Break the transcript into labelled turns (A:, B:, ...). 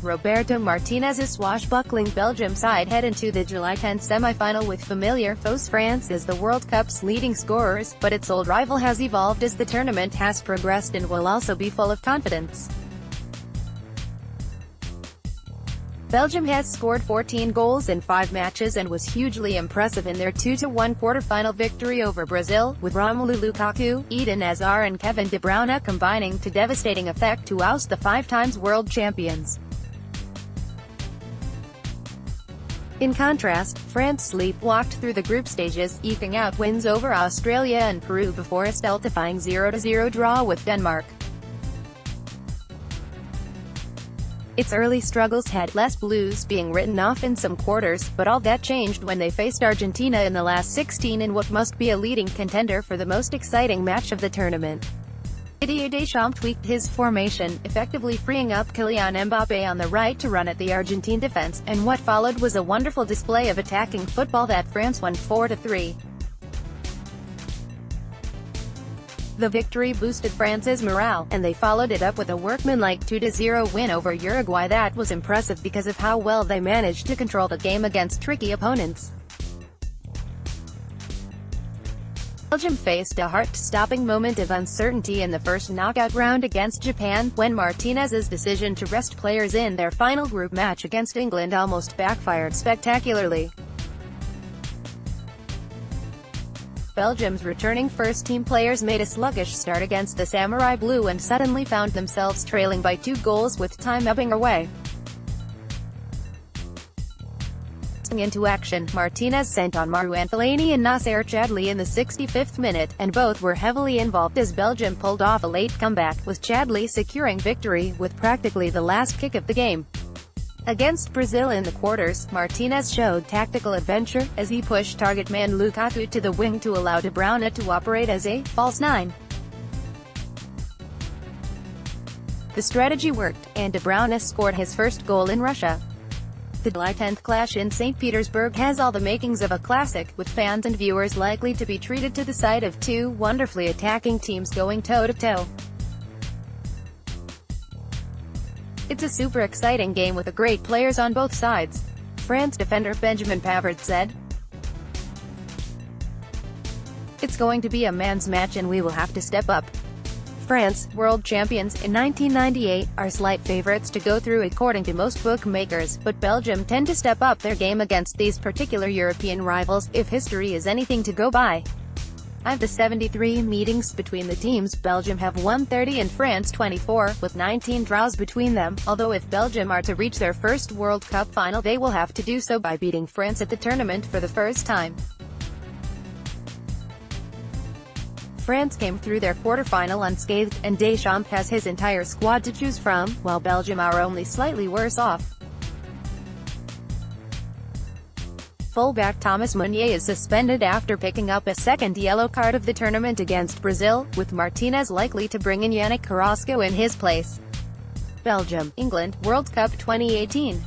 A: Roberto Martinez's swashbuckling Belgium side head into the July 10 semi-final with familiar foes France as the World Cup's leading scorers, but its old rival has evolved as the tournament has progressed and will also be full of confidence. Belgium has scored 14 goals in 5 matches and was hugely impressive in their 2-1 quarter-final victory over Brazil, with Romelu Lukaku, Eden Hazard and Kevin De Bruyne combining to devastating effect to oust the 5-time world champions. In contrast, France sleepwalked through the group stages, eking out wins over Australia and Peru before a stultifying 0-0 draw with Denmark. Its early struggles had less blues, being written off in some quarters, but all that changed when they faced Argentina in the last 16 in what must be a leading contender for the most exciting match of the tournament. Didier Deschamps tweaked his formation, effectively freeing up Kylian Mbappé on the right to run at the Argentine defense, and what followed was a wonderful display of attacking football that France won 4-3. The victory boosted France's morale, and they followed it up with a workmanlike 2-0 win over Uruguay that was impressive because of how well they managed to control the game against tricky opponents. Belgium faced a heart-stopping moment of uncertainty in the first knockout round against Japan, when Martinez's decision to rest players in their final group match against England almost backfired spectacularly. Belgium's returning first-team players made a sluggish start against the Samurai Blue and suddenly found themselves trailing by 2 goals with time ebbing away. Into action, Martinez sent on Marouane Fellaini and Nasser Chadli in the 65th minute, and both were heavily involved as Belgium pulled off a late comeback, with Chadli securing victory with practically the last kick of the game. Against Brazil in the quarters, Martinez showed tactical adventure, as he pushed target man Lukaku to the wing to allow De Bruyne to operate as a false 9. The strategy worked, and De Bruyne scored his first goal in Russia. The July 10 clash in St. Petersburg has all the makings of a classic, with fans and viewers likely to be treated to the sight of 2 wonderfully attacking teams going toe-to-toe. It's a super exciting game with great players on both sides, France defender Benjamin Pavard said. It's going to be a man's match and we will have to step up. France, world champions in 1998, are slight favorites to go through according to most bookmakers, but Belgium tend to step up their game against these particular European rivals, if history is anything to go by. Of the 73 meetings between the teams, Belgium have won 30 and France 24, with 19 draws between them, although if Belgium are to reach their first World Cup final they will have to do so by beating France at the tournament for the first time. France came through their quarter-final unscathed, and Deschamps has his entire squad to choose from, while Belgium are only slightly worse off. Fullback Thomas Meunier is suspended after picking up a second yellow card of the tournament against Brazil, with Martinez likely to bring in Yannick Carrasco in his place. Belgium, England, World Cup 2018.